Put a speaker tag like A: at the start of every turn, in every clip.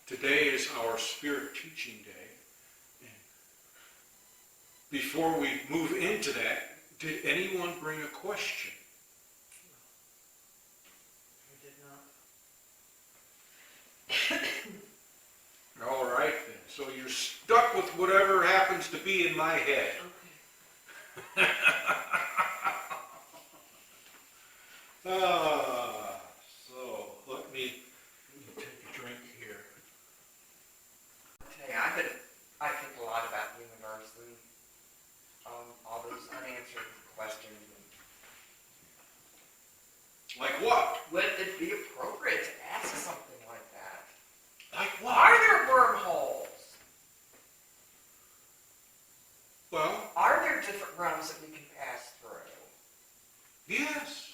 A: Today is our Spirit Teaching Day. And before we move into that, did anyone bring a question?
B: I did not.
A: All right then. So you're stuck with whatever happens to be in my head.
B: Okay.
A: So let me take a drink here.
B: I think a lot about the universe and all those unanswered questions.
A: Like what?
B: Would it be appropriate to ask something like that?
A: Like what?
B: Are there wormholes?
A: Well,
B: Are there different realms that we can pass through?
A: yes.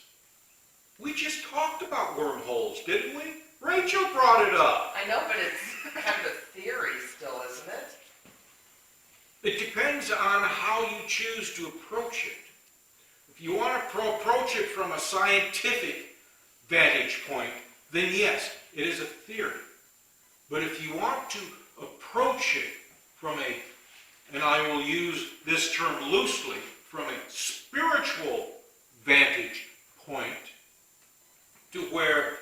A: We just talked about wormholes, didn't we? Rachel brought it up.
B: I know, but it's kind of a theory still, isn't it?
A: It depends on how you choose to approach it. If you want to approach it from a scientific vantage point, then yes, it is a theory. But if you want to approach it from and I will use this term loosely, from a spiritual vantage point, to where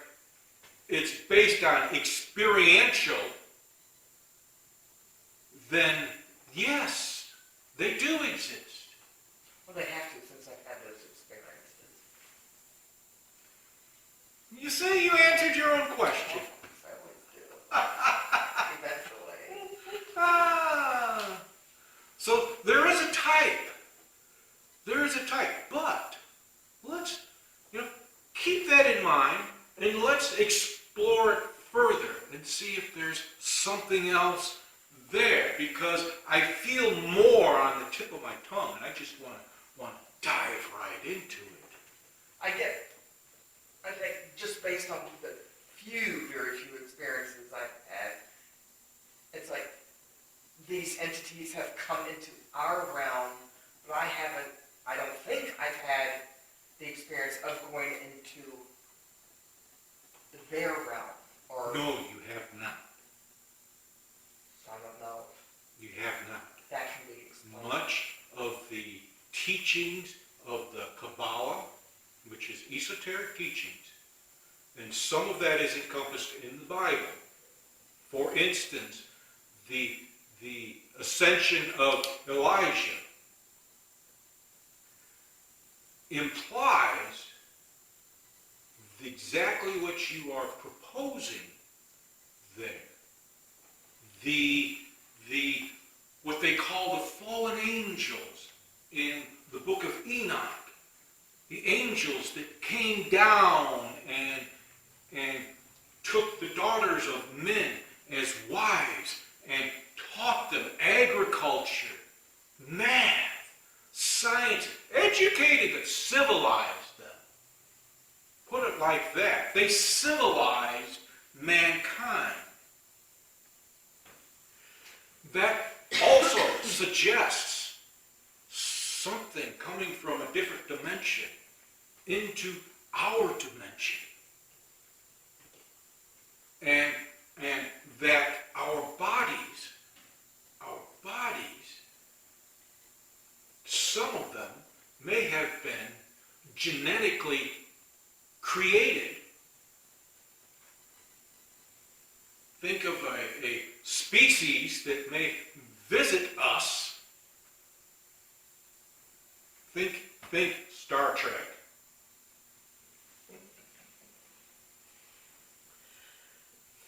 A: it's based on experiential, then yes, they do exist.
B: Well, they have to, since I've had those experiences.
A: You say you answered your own question.
B: I always do. Eventually.
A: So there is a type. There is a type. But let's, keep that in mind and let's explore it further and see if there's something else there, because I feel more on the tip of my tongue and I just want to dive right into it.
B: I think just based on the very few experiences I've had, it's like these entities have come into our realm, but I don't think I've had the experience of going into their realm. Or
A: No, you have not.
B: So I don't know
A: You have not.
B: if that can be explained.
A: Much of the teachings of the Kabbalah, which is esoteric teachings, and some of that is encompassed in the Bible. For instance, the ascension of Elijah implies exactly what you are proposing there. What they call the fallen angels in the book of Enoch, the angels that came down and took the daughters of men as wives and taught them agriculture, math, science, educated them, civilized them. Put it like that. They civilized mankind. That also suggests something coming from a different dimension into our dimension. And that our bodies, some of them may have been genetically created. Think of a species that may visit us. Think Star Trek.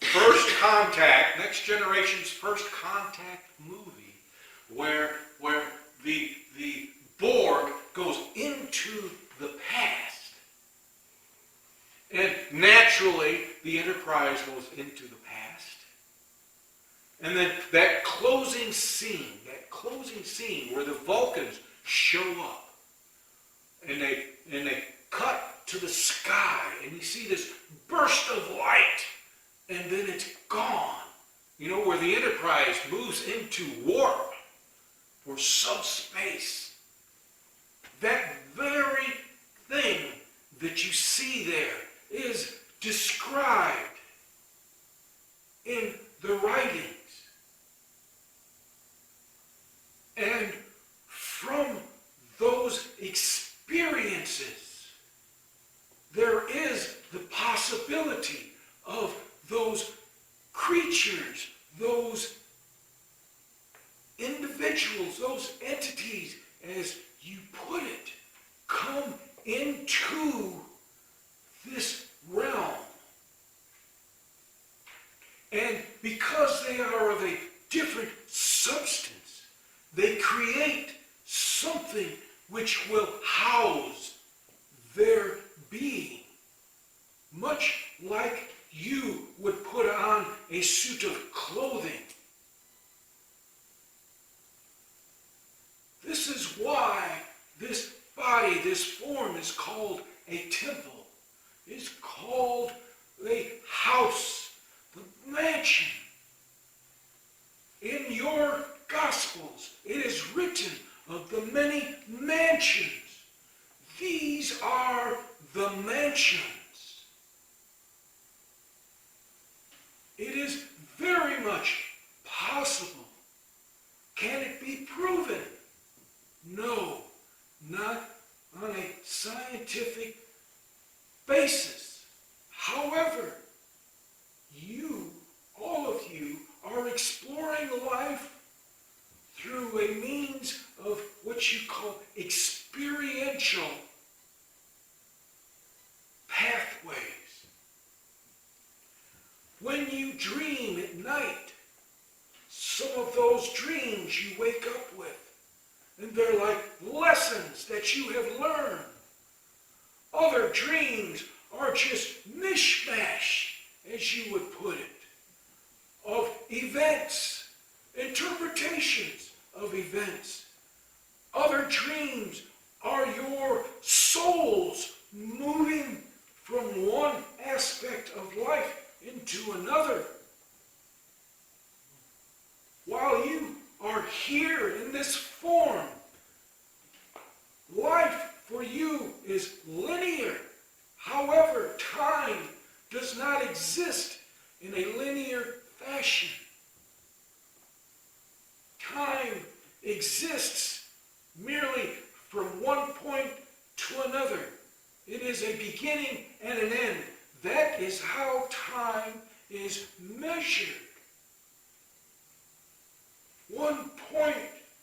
A: First Contact, Next Generation's First Contact movie, where the Borg goes into the past. And naturally, the Enterprise goes into the past. And then that closing scene where the Vulcans show up, and they cut to the sky, and you see this burst of light, and then it's gone. Where the Enterprise moves into warp or subspace. That very thing that you see there is described in the possibility of those creatures, those individuals, those entities, as you put it, come into this realm. And because they are of a different substance, they create something which will house their being. Much like you would put on a suit of clothing. This is why this body, this form, is called a temple. It's called a house, the mansion. In your Gospels, it is written of the many mansions. These are the mansions. It is very much possible. Can it be proven? No, not on a scientific basis. However, all of you, are exploring life through a means of what you call experiential pathways. When you dream at night, some of those dreams you wake up with, and they're like lessons that you have learned. Other dreams are just mishmash, as you would put it, of events, interpretations of events. Other dreams are your souls moving from one aspect of life into another. While you are here in this form, life for you is linear. However, time does not exist in a linear fashion. Time exists merely from one point to another. It is a beginning and an end. That is how time is measured. One point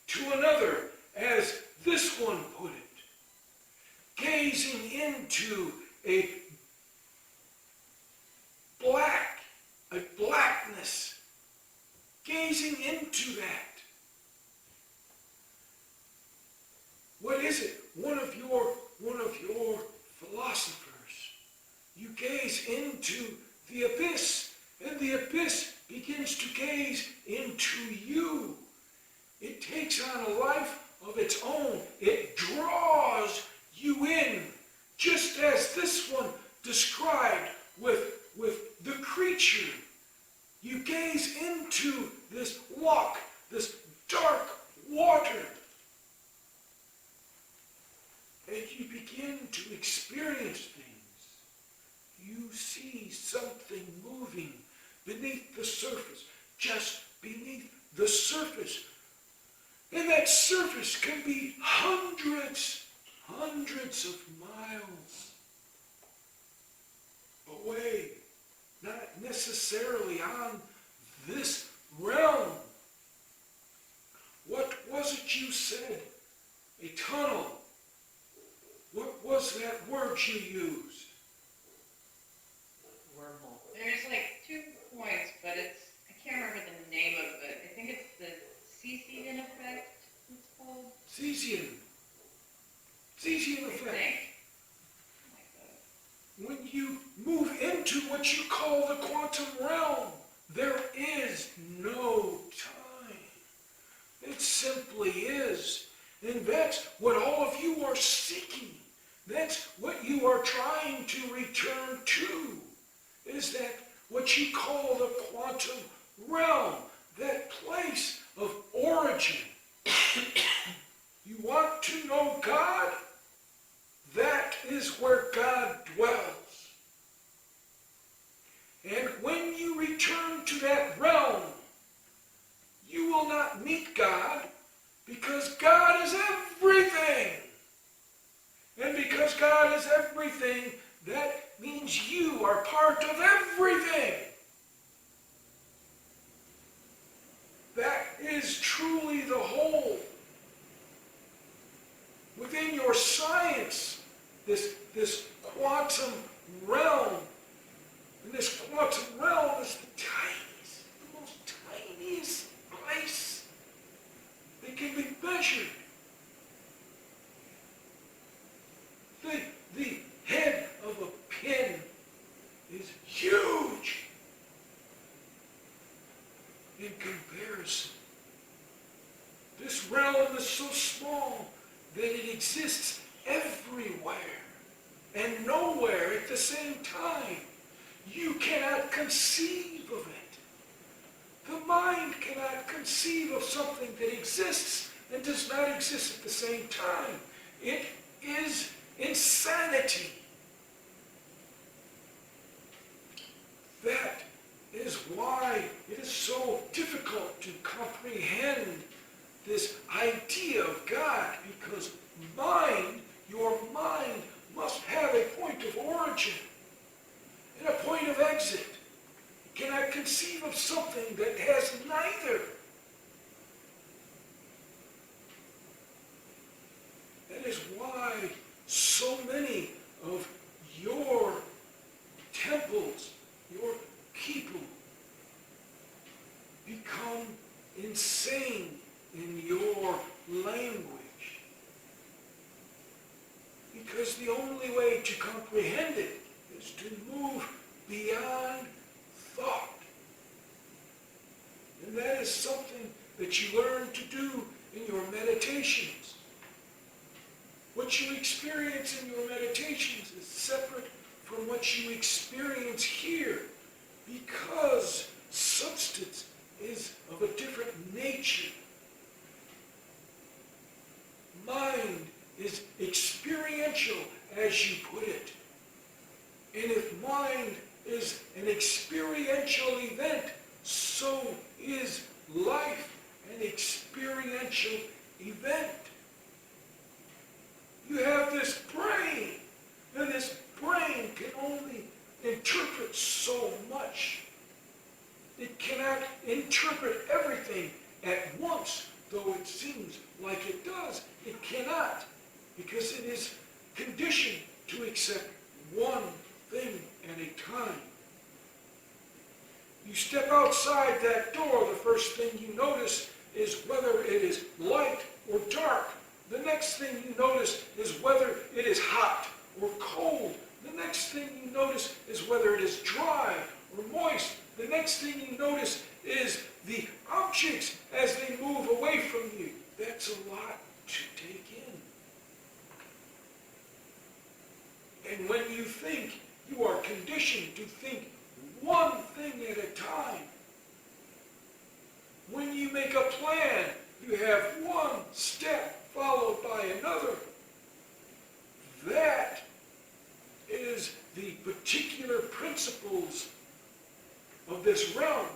A: to another, as this one put it. Gazing into a blackness. Gazing into that. What is it? One of your philosophers. You gaze into the abyss, and the abyss begins to gaze into you. It takes on a life of its own. It draws you in, just as this one described with the creature. You gaze into this loch, this dark water, and you begin to experience things. You see something moving beneath the surface, just beneath the surface. And that surface can be hundreds of miles away, not necessarily on this realm. What was it you said? A tunnel. What was that word you used?
B: Wormhole.
C: There's like 2 points, but I can't remember the name of it. I think it's the Cesian effect, it's called.
A: Cesian
C: I
A: effect.
C: think.
A: When you move into what you call the quantum realm, there is no time. It simply is. And that's what all of you are seeking. That's what you are trying to return to. Is that what you call the quantum realm, that place of origin. You want to know God? That is where God dwells. And when you return to that realm, you will not meet God, because God is everything. And because God is everything, that means you are part of everything. That is truly the whole. Within your science, this quantum realm, and this quantum realm is the most tiniest place that can be measured. The head of a pin is huge in comparison. This realm is so small that it exists everywhere and nowhere at the same time. You cannot conceive of it. The mind cannot conceive of something that exists and does not exist at the same time. It is insanity. That is why it is so difficult to comprehend this idea of God, because your mind must have a point of origin and a point of exit. It cannot conceive of something that has neither. That is why so many of your temples, your people, become insane in your language. Because the only way to comprehend it is to move beyond thought. And that is something that you learn to do in your meditations. What you experience in your meditations is separate from what you experience here, because substance is of a different nature. Mind is experiential, as you put it. And if mind is an experiential event, so is life an experiential event. You have this brain, and this brain can only interpret so much. It cannot interpret everything at once, though it seems like it does. It cannot, because it is conditioned to accept one thing at a time. You step outside that door, the first thing you notice is whether it is light or dark. The next thing you notice is whether it is hot or cold. The next thing you notice is whether it is dry or moist. The next thing you notice is the objects as they move away from you. That's a lot to take in. And when you think, you are conditioned to think one thing at a time. When you make a plan, you have one step followed by another. That is the particular principles of this realm.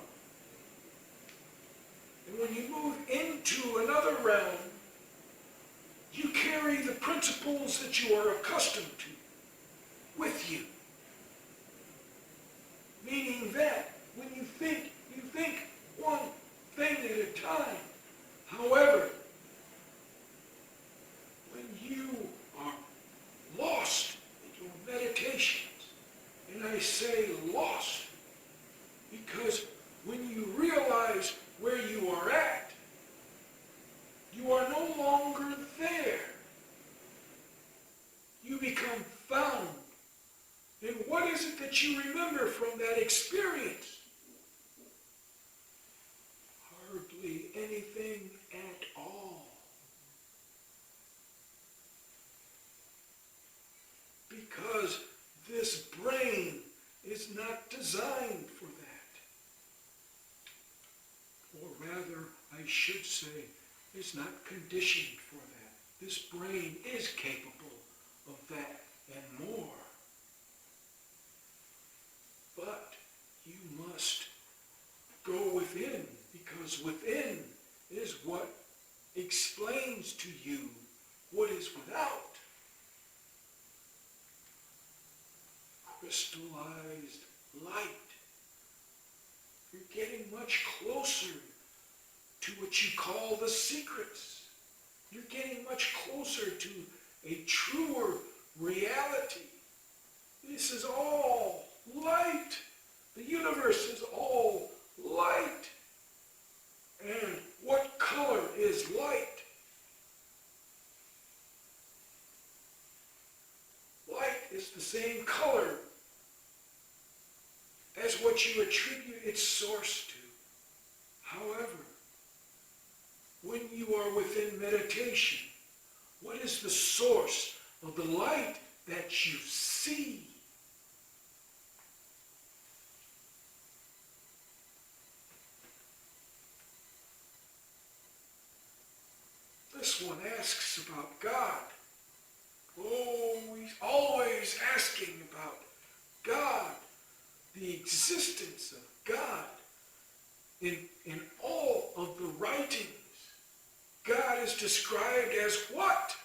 A: And when you move into another realm, you carry the principles that you are accustomed to with you. Meaning that when you think one thing at a time. However, when you are lost in your meditations, and I say lost because when you realize where you are at, you are no longer there. You become found. And what is it that you remember from that experience? Hardly anything at all. Because this brain is not designed for that. Or rather, I should say, is not conditioned for that. This brain is capable of that and more. But you must go within, because within is what explains to you what is without. crystallized light. You're getting much closer to what you call the secrets. You're getting much closer to a truer reality. This is all light. The universe is all light. And what color is light? Light is the same color as what you attribute its source to. However, when you are within meditation, what is the source of the light that you see? This one asks about God. Oh, he's always asking about God, the existence of God. In all of the writings, God is described as what?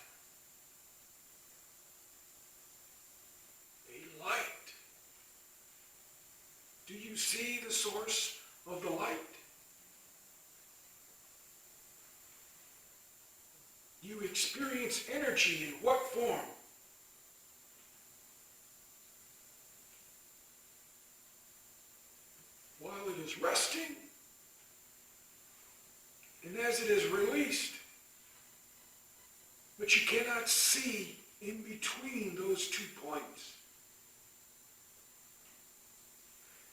A: A light. Do you see the source of the light? You experience energy in what form? While it is resting, and as it is released. But you cannot see in between those 2 points.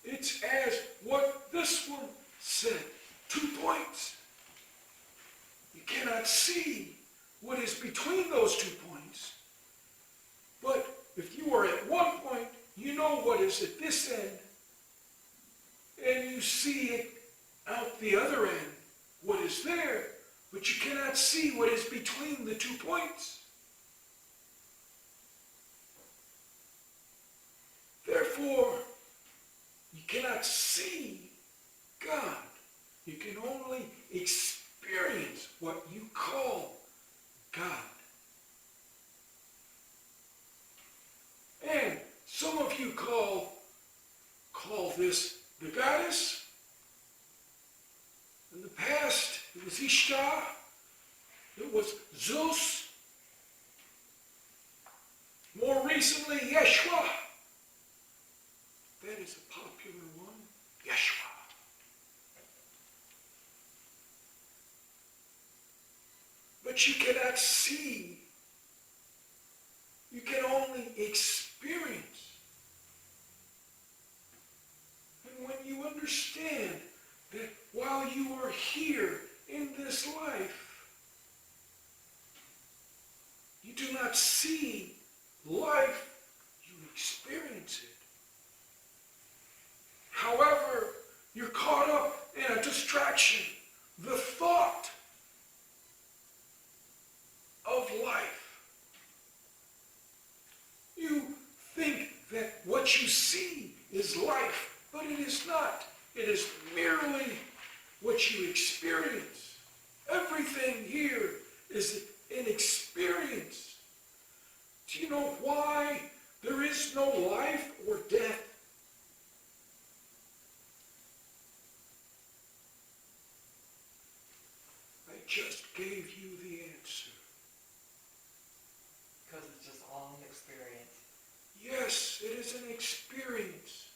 A: It's as what this one said, 2 points. You cannot see what is between those 2 points. But if you are at one point, you know what is at this end, and you see it out the other end, what is there, but you cannot see what is between the 2 points. Therefore, you cannot see God. You can only experience what you call God. And some of you call this the goddess. In the past, it was Ishtar. It was Zeus. More recently, Yeshua. That is a popular one, Yeshua. But you cannot see. You can only experience. And when you understand that while you are here in this life, you do not see life, you experience it. However, you're caught up in a distraction, the thought of life. You think that what you see is life, but it is not. It is merely what you experience. Everything here is an experience. Do you know why there is no life or death? I just gave you the answer.
B: Because it's just all an experience.
A: Yes, it is an experience.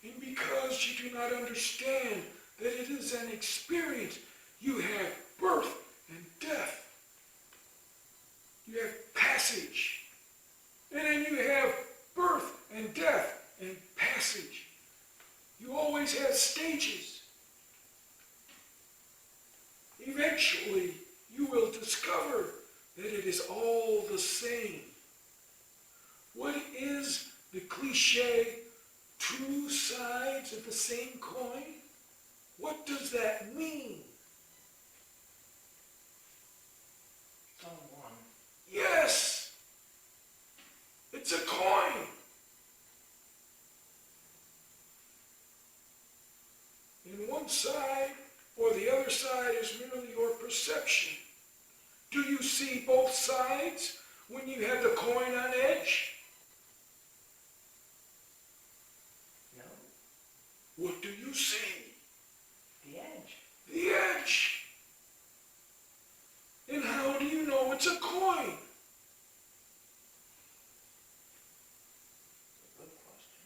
A: And because you do not understand that it is an experience, you have birth and death. You have passage. And then you have birth and death and passage. You always have stages. Eventually, you will discover that it is all the same. What is the cliche, 2 sides of the same coin? What does that mean?
B: It's all one.
A: Yes, it's a coin. And one side or the other side is merely your perception. Do you see both sides, when you have the coin on edge?
B: No,
A: What do you see?
B: the edge.
A: The edge. And how do you know it's a coin?
B: Good question.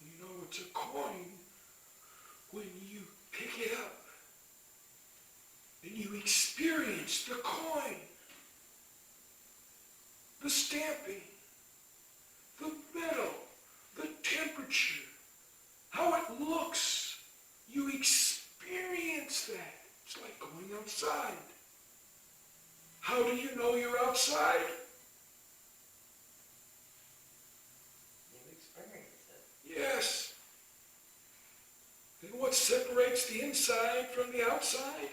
A: You know it's a coin when you pick it up and you experience the coin, the stamping, the metal, the temperature, how it looks. You experience that. It's like going outside. How do you know you're outside?
B: You experience it.
A: Yes. And what separates the inside from the outside?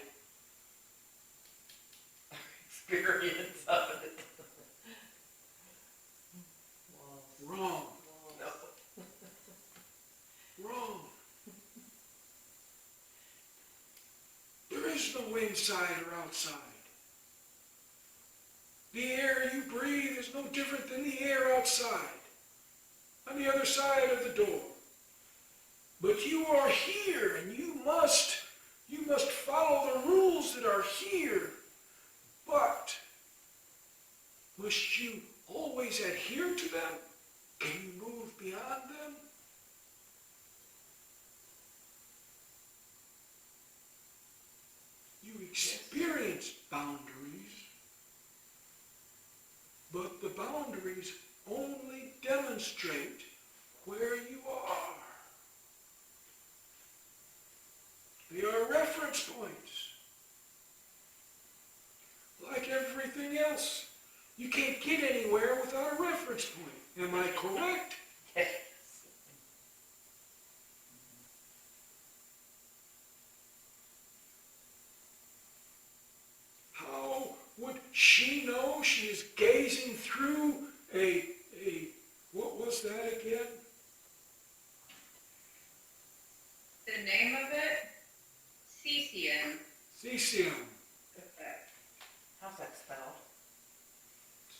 B: Experience of it. Walls.
A: Wrong.
B: No.
A: Wrong. There is no inside or outside. The air you breathe is no different than the air outside, on the other side of the door. But you are here, and you must follow the rules that are here. But must you always adhere to them? Can you move beyond them? You experience boundaries, but the boundaries only demonstrate where you are. They are reference points. Like everything else, you can't get anywhere without a reference point. Am I correct?
B: Yes.
A: How would she know she is gazing through a what was that again?
C: The name of it? Cesium
A: Cesium.
C: effect.
B: How's that spelled?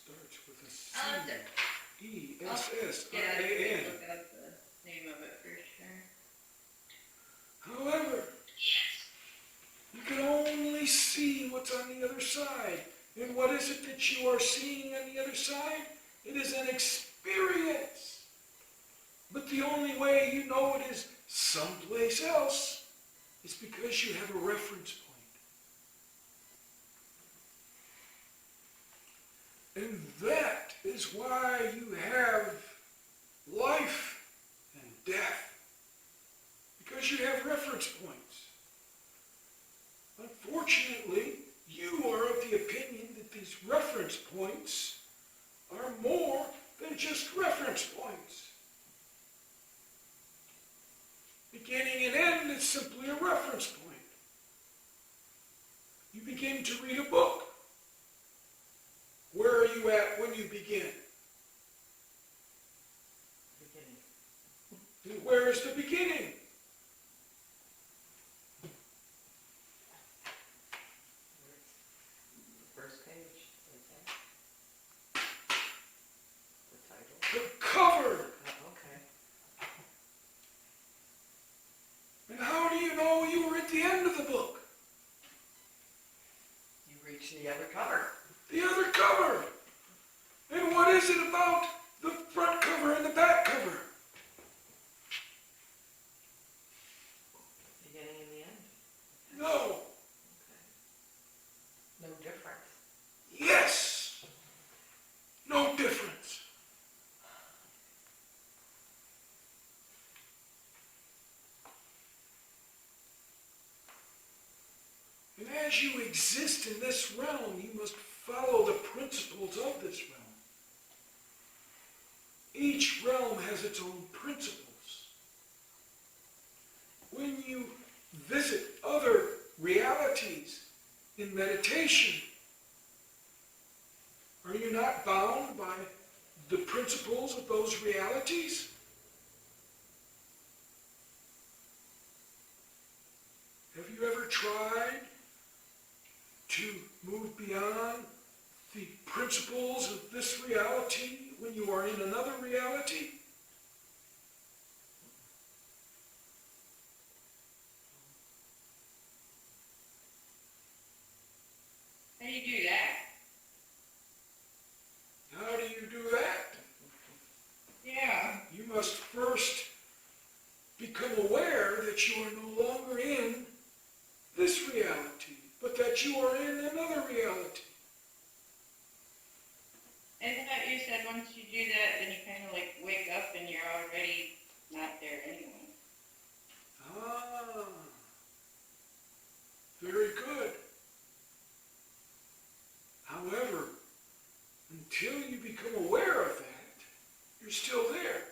A: Starts with a C.
C: I'll have to
A: E-S-S-I-A-N.
C: look up the name of it for sure.
A: However, you can only see what's on the other side. And what is it that you are seeing on the other side? It is an experience. But the only way you know it is someplace else is because you have a reference point. And that is why you have life and death. Because you have reference points. Unfortunately, you are of the opinion that these reference points are more than just reference points. Beginning and end is simply a reference point. You begin to read a book. Where are you at when you begin?
B: Beginning.
A: And where is the beginning?
B: First page, okay. The title.
A: The cover.
B: Okay.
A: And how do you know you were at the end of the book?
B: You reach the other cover.
A: The other cover. And what is it about the front cover and the back cover?
B: Beginning and the end.
A: No.
B: Okay. No difference.
A: Yes. No difference. And as you exist in this realm, you must follow the principles of this realm. Each realm has its own principles. When you visit other realities in meditation, are you not bound by the principles of those realities? Have you ever tried to move beyond the principles of this reality when you are in another reality?
C: How do you do that?
A: How do you do that?
C: Yeah.
A: You must first become aware that you are no longer in this reality, but that you are in another reality.
C: I thought you said once you do that, then you kind of like wake up and you're already not there anymore.
A: Ah, very good. However, until you become aware of that, you're still there.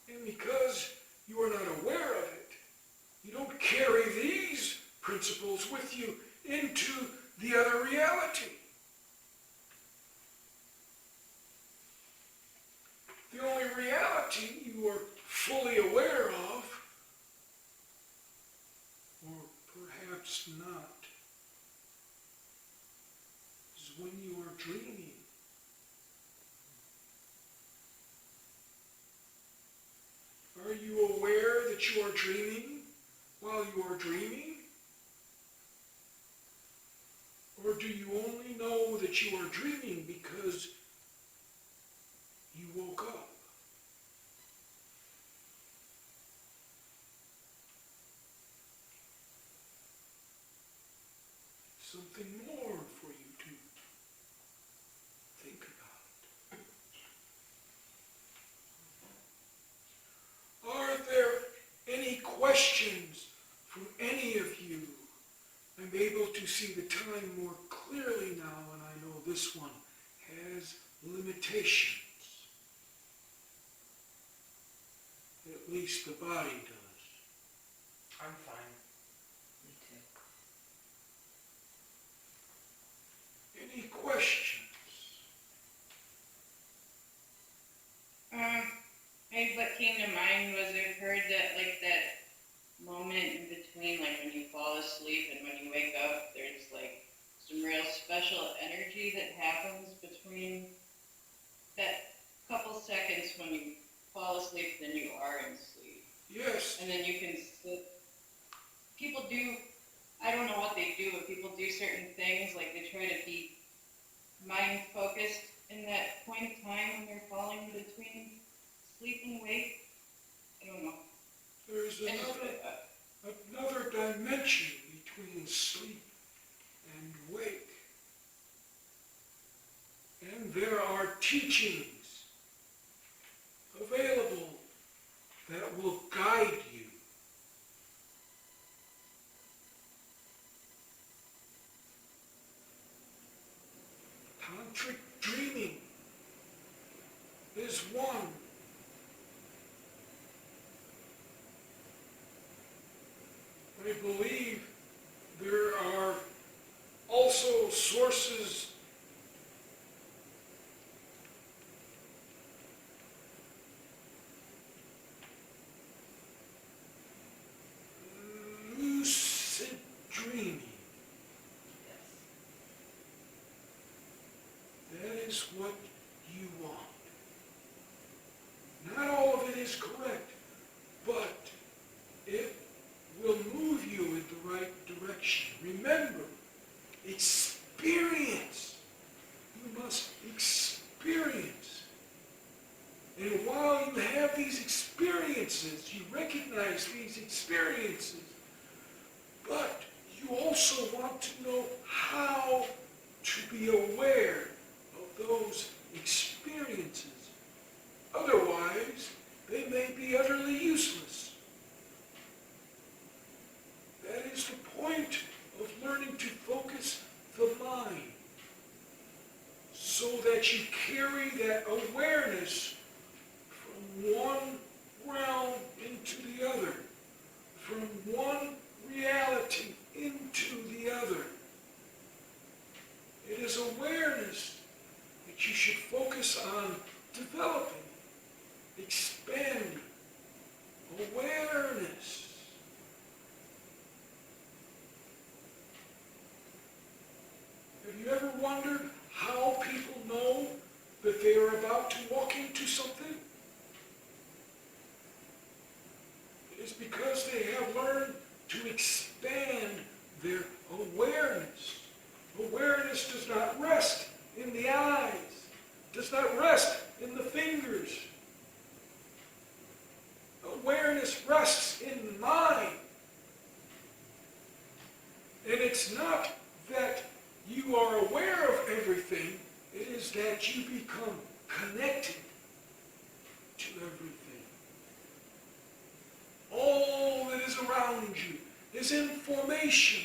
A: And because you are not aware of it, you don't carry these principles with you into the other reality. The only reality you are fully aware of, or perhaps not, is when you are dreaming. Are you aware that you are dreaming while you are dreaming? Or do you only know that you are dreaming because you woke up? Something more for you to think about. Are there any questions from any of you? I'm able to see the time more clearly now, and I know this one has limitations. At least the body does.
B: I'm fine.
D: Me too.
A: Any questions?
C: What came to mind was I've heard that like that moment in between, like when you fall asleep and when you wake up, there's like some real special energy that happens between that couple seconds when you fall asleep and then you are in sleep.
A: Yes.
C: And then you can sit. People do, I don't know what they do, but people do certain things, like they try to be mind focused in that point of time when they're falling between sleep and wake. I don't know.
A: There's
C: I just read that.
A: another dimension between sleep and wake. And there are teachings available that will guide you. Tantric dreaming is one. I believe there are also sources lucid dreaming.
B: Yes.
A: That is what you want. Not all of it is correct, but it will move you in the right direction. Remember, experience. You must experience. And while you have these experiences, you recognize these experiences, but you also want to know how to be aware of those experiences. Otherwise, they may be utterly useless. That is the point of learning to focus the mind, so that you carry that awareness from one realm into the other, from one reality into the other. It is awareness that you should focus on is because they have learned to expand their awareness. Awareness does not rest in the eyes, does not rest in the fingers. Awareness rests in the mind. And it's not that you are aware of everything, it is that you become connected to everything. All that is around you is information.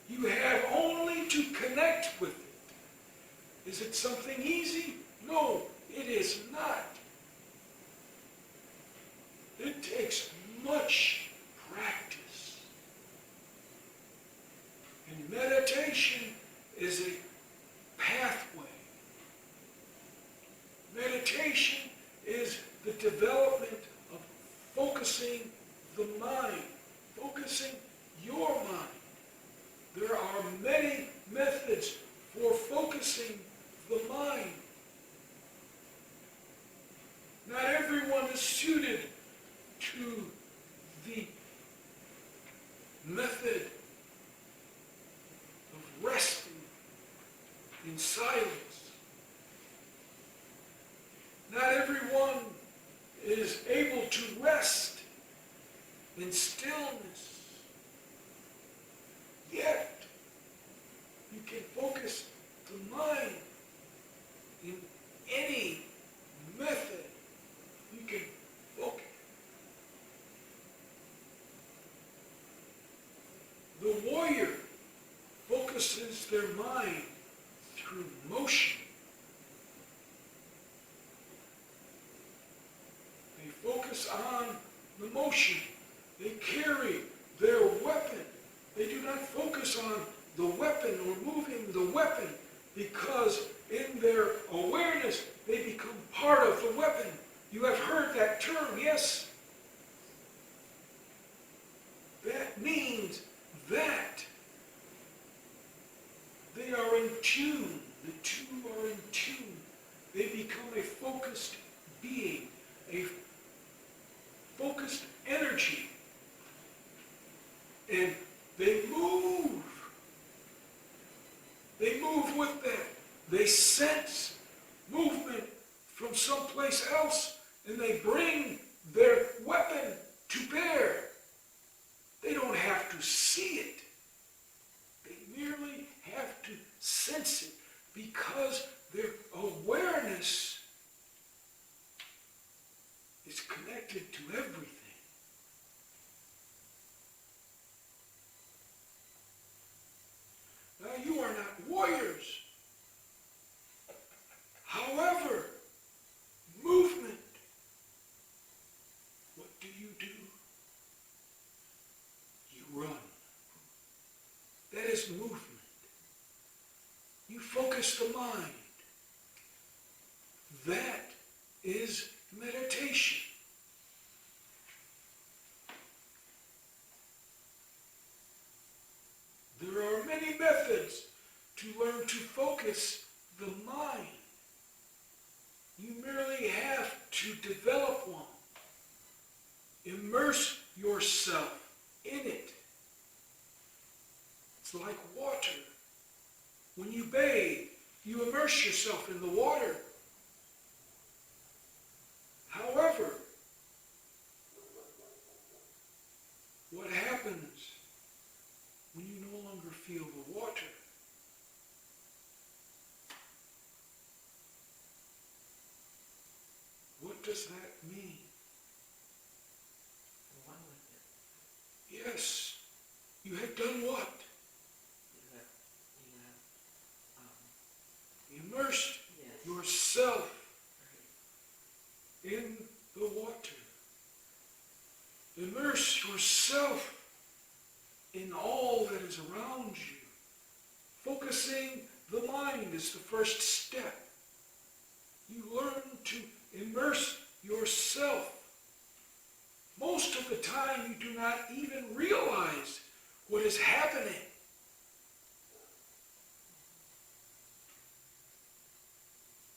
A: You have only to connect with it. Is it something easy? No, it is not. It takes much practice. And meditation is a pathway. Meditation is the development of focusing the mind, focusing your mind. There are many methods for focusing the mind. Not everyone is suited to the method of resting in silence. Not everyone is able to rest in stillness. Yet, you can focus the mind in any method. You can focus. The warrior focuses their mind through motion. They focus on the motion. They carry their weapon. They do not focus on the weapon or moving the weapon, because in their awareness they become part of the weapon. You have heard that term, yes? That means that they are in tune. The two are in tune. They become a focused being, a focused energy. And they move. They move with that. They sense movement from someplace else, and they bring their weapon to bear. They don't have to see it. They merely have to sense it, because their awareness is connected to everything. Now, you are not warriors. However, movement, what do? You run. That is movement. You focus the mind. That is meditation. There are many methods to learn to focus the mind. You merely have to develop one. Immerse yourself in it. It's like water. When you bathe, you immerse yourself in the water. However, what happens when you no longer feel the water? What does that mean?
B: One with it.
A: Yes, you have done what? Immersed
B: Yes.
A: yourself in the water. Immerse yourself in all that is around you. Focusing the mind is the first step. You learn to immerse yourself. Most of the time you do not even realize what is happening.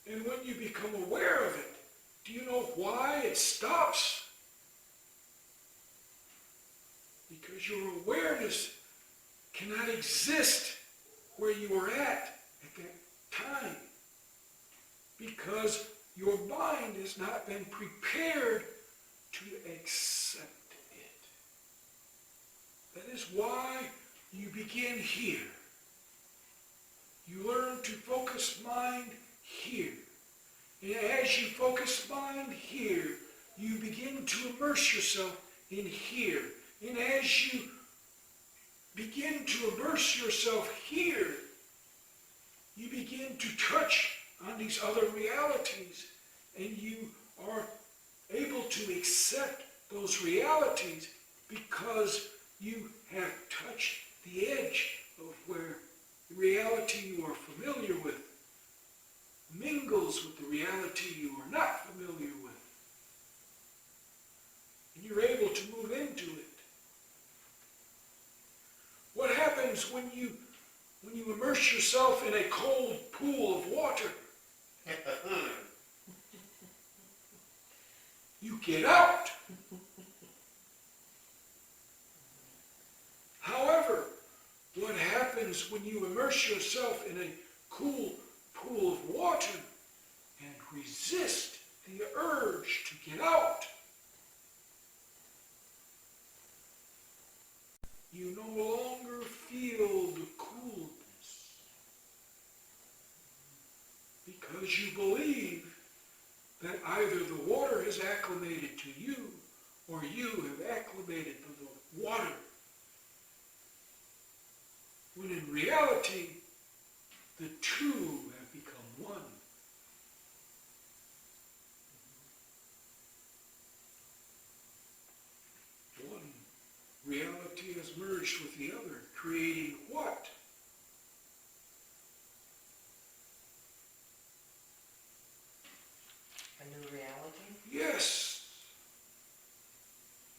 A: And when you become aware of it, do you know why it stops?
E: because your awareness cannot exist where you are at that time, because your mind has not been prepared to accept it. That is why you begin here. You learn to focus mind here. And as you focus mind here, you begin to immerse yourself in here. And as you begin to immerse yourself here, you begin to touch on these other realities, and you are able to accept those realities because you have touched the edge of where the reality you are familiar with mingles with the reality you are not familiar with. And you're able to move into it. What happens when you immerse yourself in a cold pool of water? You get out. However, what happens when you immerse yourself in a cool pool of water and resist the urge to get out? You no longer feel the coolness because you believe that either the water has acclimated to you or you have acclimated to the water. When in reality, the two have become one. One reality has merged with the other, creating what?
B: A new reality?
E: Yes,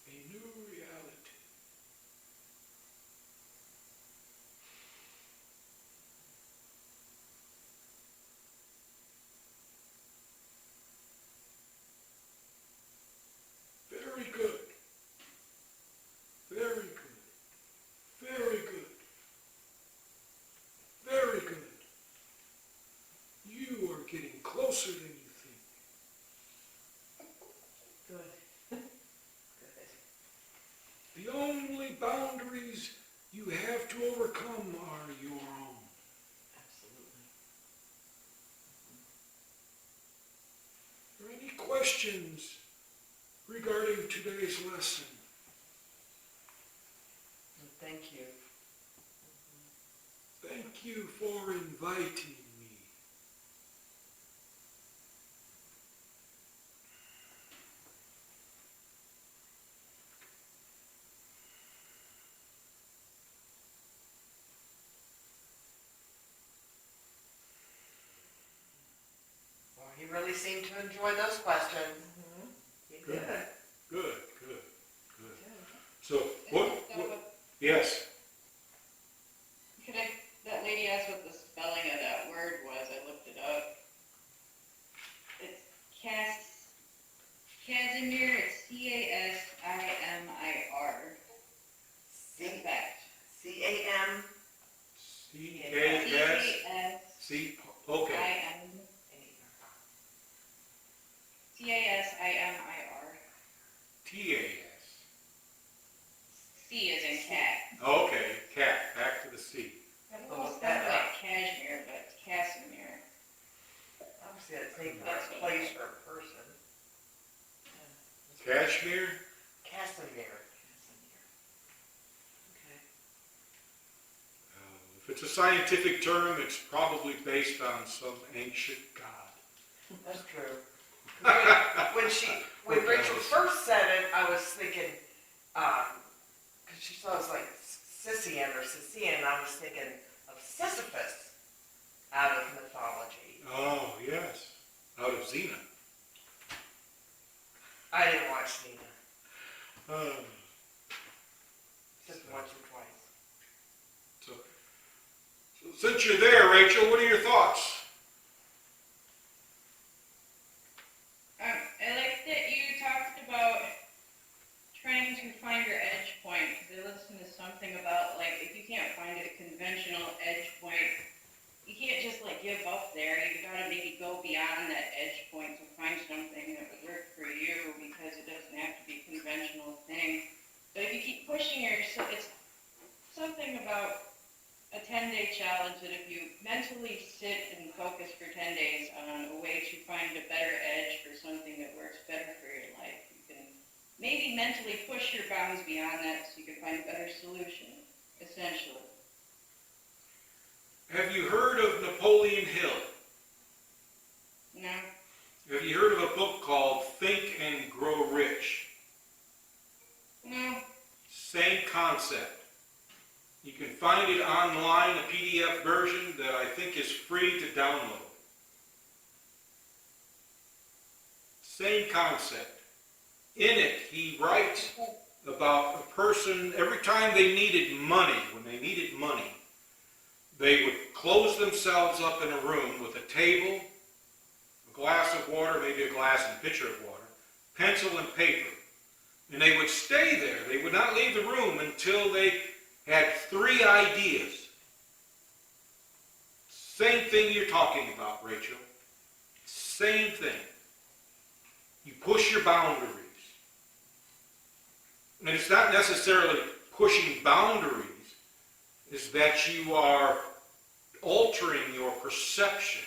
E: a new reality. Very good. Very good. Very good. Very good. You are getting closer than you think.
B: Good. Good.
E: The only boundaries you have to overcome are your own.
B: Absolutely.
E: Are there any questions regarding today's lesson?
B: Thank you.
E: Thank you for inviting me.
B: Well, he really seemed to enjoy those questions. He
E: Good.
B: did.
E: Good, good, good. So, what, yes,
C: That lady asked what the spelling of that word was. I looked it up. It's Casimir. It's Casimir. In fact.
B: C-A-M.
E: C-A-S, C, okay.
C: Casimir.
E: T-A-S.
C: C is in cat.
E: Okay, cat, back to the C.
C: It almost sounds like cashmere, but it's Casimir.
B: Obviously, it's named for a place or a person.
E: Kashmir?
B: Casimir. Okay.
E: If it's a scientific term, it's probably based on some ancient god.
B: That's true. When Rachel first said it, I was thinking, because she saw us like Sissian or Sissian, I was thinking of Sisyphus out of mythology.
E: Oh, yes. Out of Xena.
B: I didn't watch Xena, just once or twice.
E: So since you're there, Rachel, what are your thoughts?
C: I like that you talked about trying to find your edge point, because I listened to challenge that if you mentally sit and focus for 10 days on a way to find a better edge for something that works better for your life, you can maybe mentally push your bounds beyond that so you can find a better solution, essentially.
A: Have you heard of Napoleon Hill?
C: No?
A: Have you heard of a book called Think and Grow Rich?
C: No?
A: Same concept. You can find it online, a PDF version that I think is free to download. Same concept. In it, he writes about a person, every time they needed money, when they needed money, they would close themselves up in a room with a table, a glass of water, maybe a glass and pitcher of water, pencil and paper. And they would stay there. They would not leave the room until they had 3 ideas. Same thing you're talking about, Rachel. Same thing. You push your boundaries. And it's not necessarily pushing boundaries. It's that you are altering your perception.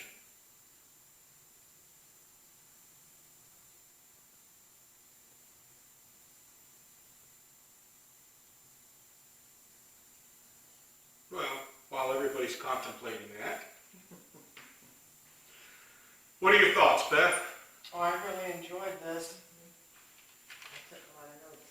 A: Well, while everybody's contemplating that, what are your thoughts, Beth?
B: Oh, I really enjoyed this. I took a lot of notes.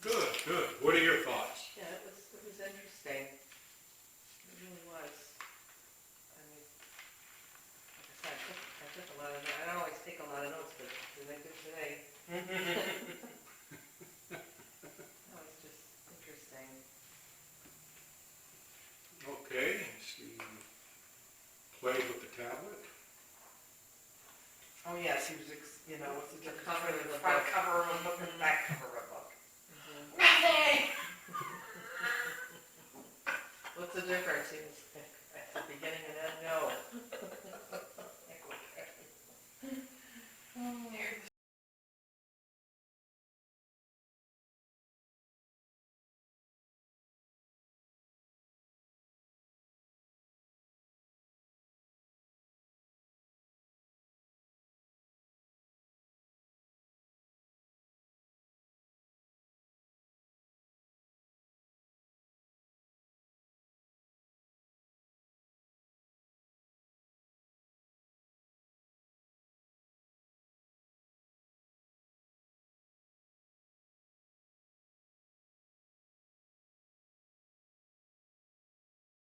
A: Good, good. What are your thoughts?
B: Yeah, it was interesting. It really was. I mean, like I said, I took a lot of notes. I don't always take a lot of notes, but did I good today? That was just interesting.
A: Okay, she played with the tablet.
B: Oh, yes, he was, what's the difference
F: cover
B: between
F: of
B: the
F: the
B: front
F: book.
B: cover of a book and the back cover of a book?
F: Nothing!
B: What's the difference? He was